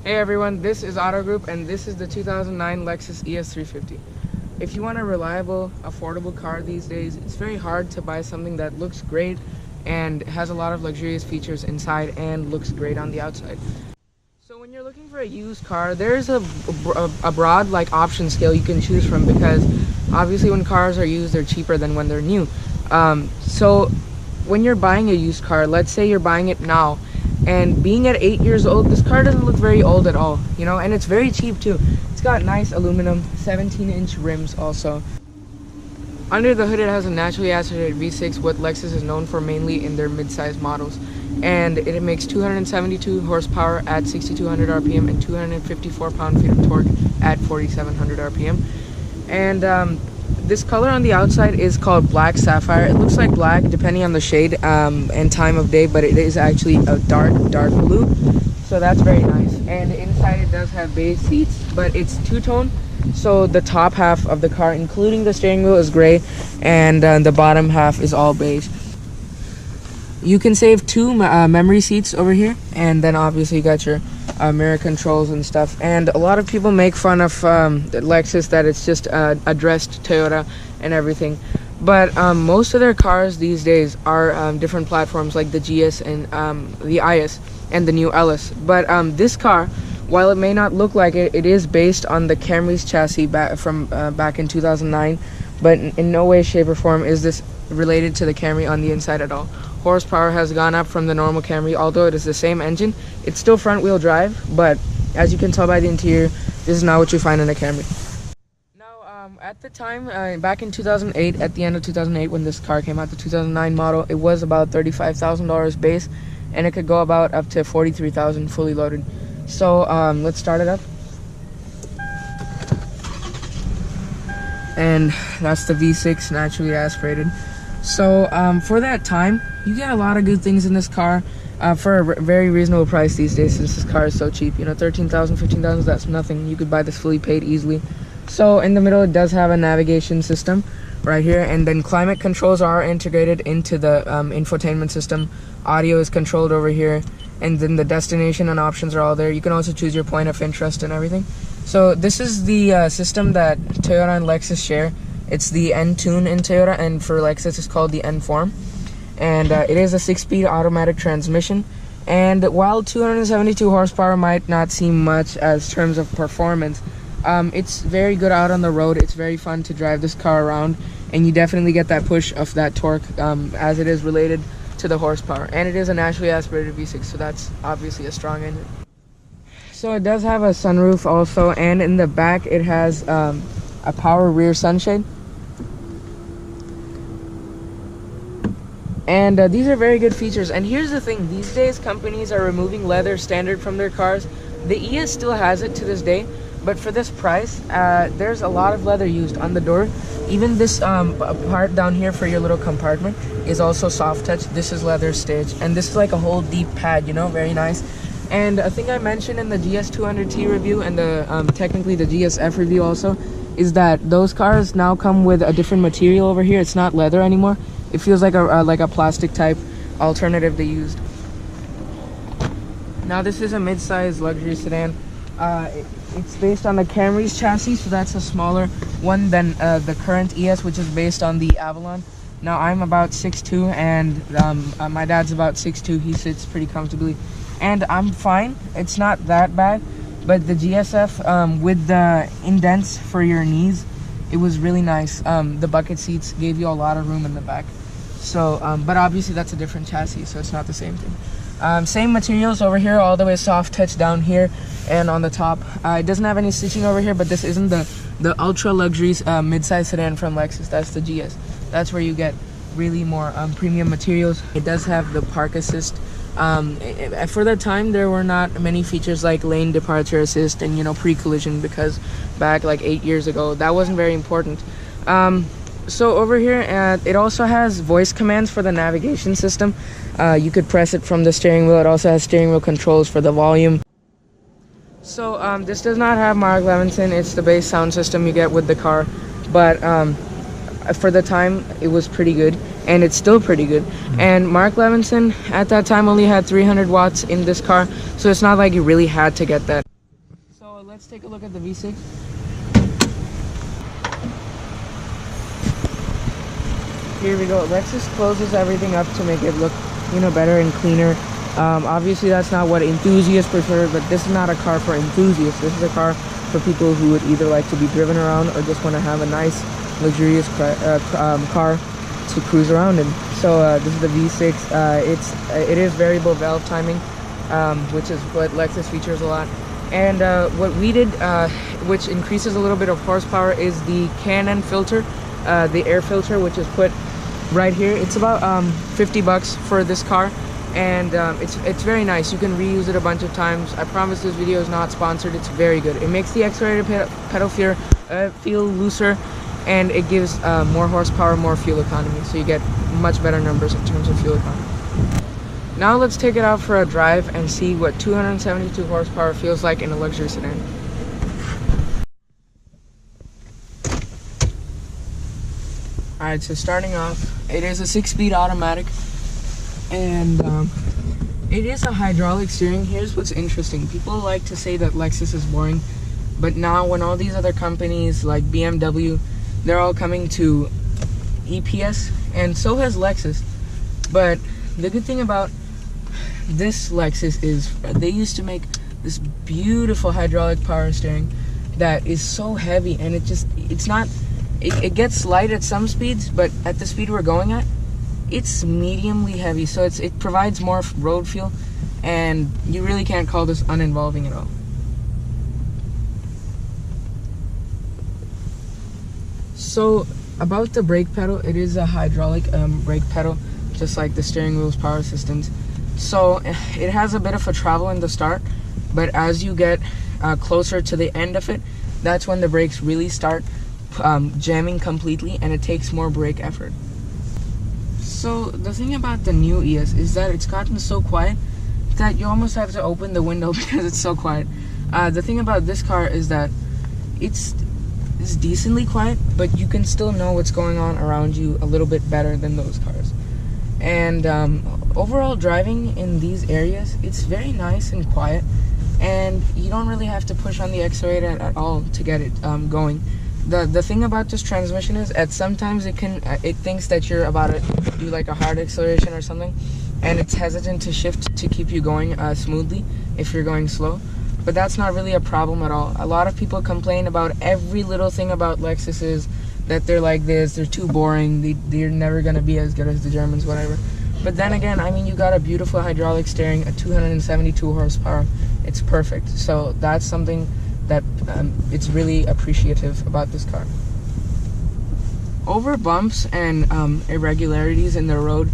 Hey everyone, this is Auto Group and this is the 2009 Lexus ES350. If you want a reliable, affordable car these days, it's very hard to buy something that looks great and has a lot of luxurious features inside and looks great on the outside. So when you're looking for a used car, there's a broad option scale you can choose from, because obviously when cars are used, they're cheaper than when they're new. So when you're buying a used car, let's say you're buying it now, and being at 8 years old, this car doesn't look very old at all, you know, and it's very cheap too. It's got nice aluminum 17-inch rims also. Under the hood, it has a naturally aspirated V6, what Lexus is known for mainly in their mid-size models, and it makes 272 horsepower at 6,200 RPM and 254 pound-feet of torque at 4,700 RPM. And this color on the outside is called black sapphire. It looks like black depending on the shade and time of day, but it is actually a dark blue, so that's very nice. And inside it does have beige seats, but it's two-tone, so the top half of the car, including the steering wheel, is gray, and the bottom half is all beige. You can save two memory seats over here, and then obviously you got your mirror controls and stuff. And a lot of people make fun of the Lexus, that it's just addressed Toyota and everything, but most of their cars these days are different platforms, like the GS and the IS and the new LS. But this car, while it may not look like it, it is based on the Camry's chassis back in 2009, but in no way, shape or form is this related to the Camry on the inside at all. Horsepower has gone up from the normal Camry, although it is the same engine. It's still front wheel drive, but as you can tell by the interior, this is not what you find in a Camry. Now, at the time, back in 2008, at the end of 2008, when this car came out, the 2009 model, it was about $35,000 base, and it could go about up to $43,000 fully loaded. So let's start it up. And that's the V6 naturally aspirated. So for that time, you get a lot of good things in this car for a very reasonable price these days, since this car is so cheap. You know, $13,000, $15,000, that's nothing. You could buy this fully paid easily. So in the middle, it does have a navigation system right here, and then climate controls are integrated into the infotainment system. Audio is controlled over here, and then the destination and options are all there. You can also choose your point of interest and everything. So this is the system that Toyota and Lexus share. It's the N-Tune in Toyota, and for Lexus it's called the N-Form. And it is a 6-speed automatic transmission. And while 272 horsepower might not seem much as terms of performance, it's very good out on the road. It's very fun to drive this car around, and you definitely get that push of that torque as it is related to the horsepower. And it is a naturally aspirated V6, so that's obviously a strong engine. So it does have a sunroof also, and in the back it has a power rear sunshade. And these are very good features. And here's the thing, these days companies are removing leather standard from their cars. The ES still has it to this day, but for this price, there's a lot of leather used on the door. Even this part down here for your little compartment is also soft touch. This is leather stitch, and this is like a whole deep pad, you know, very nice. And a thing I mentioned in the GS200T review and the technically the GSF review also, is that those cars now come with a different material over here. It's not leather anymore. It feels like a plastic type alternative they used. Now this is a mid-size luxury sedan. It's based on the Camry's chassis, so that's a smaller one than the current ES, which is based on the Avalon. Now I'm about 6'2", and my dad's about 6'2". He sits pretty comfortably, and I'm fine. It's not that bad, but the GSF with the indents for your knees, it was really nice. The bucket seats gave you a lot of room in the back. So, but obviously that's a different chassis, so it's not the same thing. Same materials over here, all the way soft touch down here and on the top. It doesn't have any stitching over here, but this isn't the ultra luxury mid-size sedan from Lexus. That's the GS. That's where you get really more premium materials. It does have the park assist. For the time, there were not many features like lane departure assist and, you know, pre-collision, because back like 8 years ago that wasn't very important. So over here, it also has voice commands for the navigation system. You could press it from the steering wheel. It also has steering wheel controls for the volume. So this does not have Mark Levinson. It's the base sound system you get with the car, but for the time it was pretty good, and it's still pretty good. And Mark Levinson at that time only had 300 watts in this car, so it's not like you really had to get that. let's take a look at the V6. Here we go. Lexus closes everything up to make it look, you know, better and cleaner. Obviously that's not what enthusiasts prefer, but this is not a car for enthusiasts. This is a car for people who would either like to be driven around or just want to have a nice, luxurious car to cruise around in. So this is the V6. It is variable valve timing, which is what Lexus features a lot. And what we did, which increases a little bit of horsepower, is the K&N filter, the air filter, which is put right here. It's about $50 for this car, and it's very nice. You can reuse it a bunch of times. I promise this video is not sponsored. It's very good. It makes the accelerator pedal feel looser, and it gives more horsepower, more fuel economy, so you get much better numbers in terms of fuel economy. Now let's take it out for a drive and see what 272 horsepower feels like in a luxury sedan. Alright, so starting off, it is a 6-speed automatic, and it is a hydraulic steering. Here's what's interesting. People like to say that Lexus is boring, but now when all these other companies like BMW, they're all coming to EPS, and so has Lexus. But the good thing about this Lexus is they used to make this beautiful hydraulic power steering that is so heavy, and it gets light at some speeds, but at the speed we're going at, it's mediumly heavy, so it provides more road feel, and you really can't call this uninvolving at all. So about the brake pedal, it is a hydraulic brake pedal, just like the steering wheel's power systems. So it has a bit of a travel in the start, but as you get closer to the end of it, that's when the brakes really start jamming completely, and it takes more brake effort. So the thing about the new ES is that it's gotten so quiet that you almost have to open the window because it's so quiet. The thing about this car is that it's decently quiet, but you can still know what's going on around you a little bit better than those cars. And overall, driving in these areas, it's very nice and quiet, and you don't really have to push on the accelerator at all to get it going. The thing about this transmission is at sometimes it thinks that you're about to do like a hard acceleration or something, and it's hesitant to shift to keep you going smoothly if you're going slow. But that's not really a problem at all. A lot of people complain about every little thing about Lexuses, that they're like this, they're too boring, they're never gonna be as good as the Germans, whatever. But then again, I mean, you got a beautiful hydraulic steering, a 272 horsepower. It's perfect. So that's something that it's really appreciative about this car. Over bumps and irregularities in the road,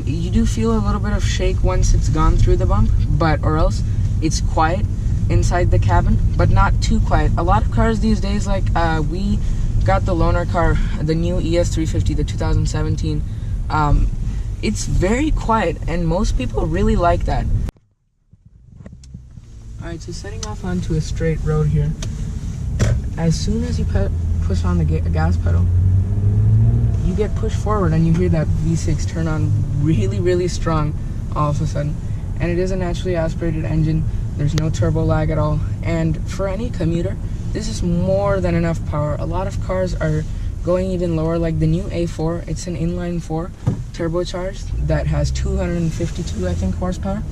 you do feel a little bit of shake once it's gone through the bump, or else it's quiet inside the cabin, but not too quiet. A lot of cars these days, like we got the loaner car, the new ES350, the 2017, it's very quiet, and most people really like that. Alright, so setting off onto a straight road here, as soon as you push on the gas pedal, you get pushed forward and you hear that V6 turn on really, really strong all of a sudden. And it is a naturally aspirated engine. There's no turbo lag at all. And for any commuter, this is more than enough power. A lot of cars are going even lower, like the new A4. It's an inline 4 turbocharged that has 252, I think, horsepower.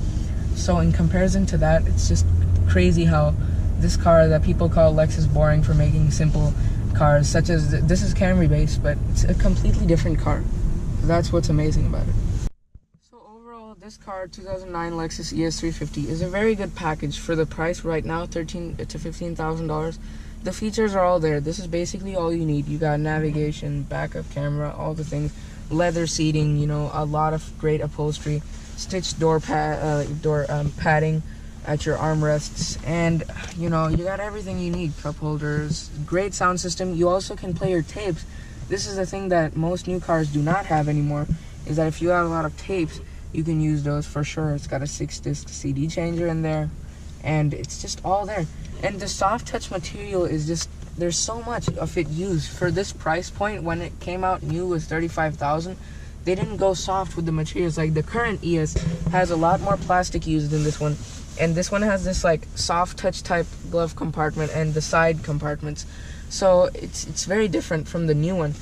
So in comparison to that, it's just crazy how this car that people call Lexus boring for making simple cars, such as this is Camry based, but it's a completely different car. So that's what's amazing about it. So overall, this car, 2009 Lexus ES350, is a very good package for the price right now, $13,000 to $15,000. The features are all there. This is basically all you need. You got navigation, backup camera, all the things, leather seating, you know, a lot of great upholstery, stitched door padding at your armrests, and you know, you got everything you need. Cup holders, great sound system. You also can play your tapes. This is the thing that most new cars do not have anymore, is that if you have a lot of tapes, you can use those for sure. It's got a 6-disc CD changer in there, and it's just all there. And the soft touch material is just, there's so much of it used for this price point. When it came out new was $35,000. They didn't go soft with the materials. Like the current ES has a lot more plastic used in this one, and this one has this like soft touch type glove compartment and the side compartments, so it's very different from the new one.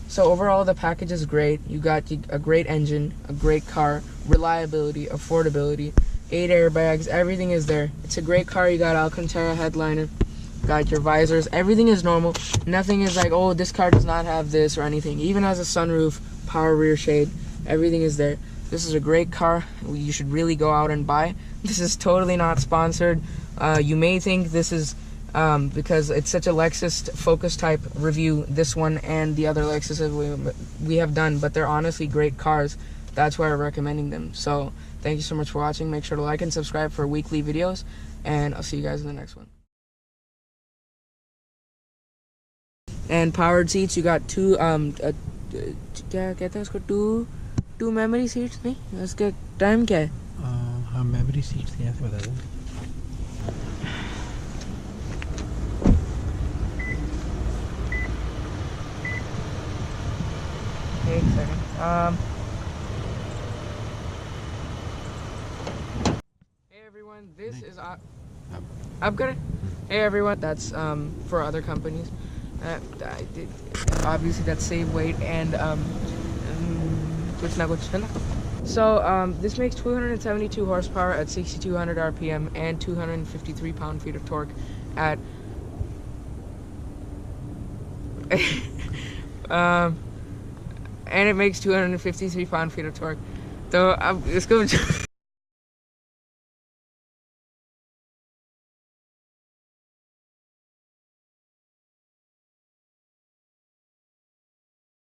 So overall the package is great. You got a great engine, a great car, reliability, affordability, 8 airbags, everything is there. It's a great car. You got Alcantara headliner, got your visors, everything is normal. Nothing is like, oh, this car does not have this or anything. Even has a sunroof, power rear shade, everything is there. This is a great car. You should really go out and buy. This is totally not sponsored. You may think this is because it's such a Lexus focus type review, this one and the other Lexuses we have done, but they're honestly great cars. That's why I'm recommending them. So thank you so much for watching. Make sure to like and subscribe for weekly videos, and I'll see you guys in the next one. And powered seats, you got two two memory seats. नहीं उसका time क्या है? हाँ memory seats यहाँ से बता दो. एक second. Hey everyone, this is I've got it. Hey everyone, that's for other companies. Obviously that's save weight and so this makes 272 horsepower at 6,200 RPM and 253 pound-feet of torque at and it makes 253 pound-feet of torque. So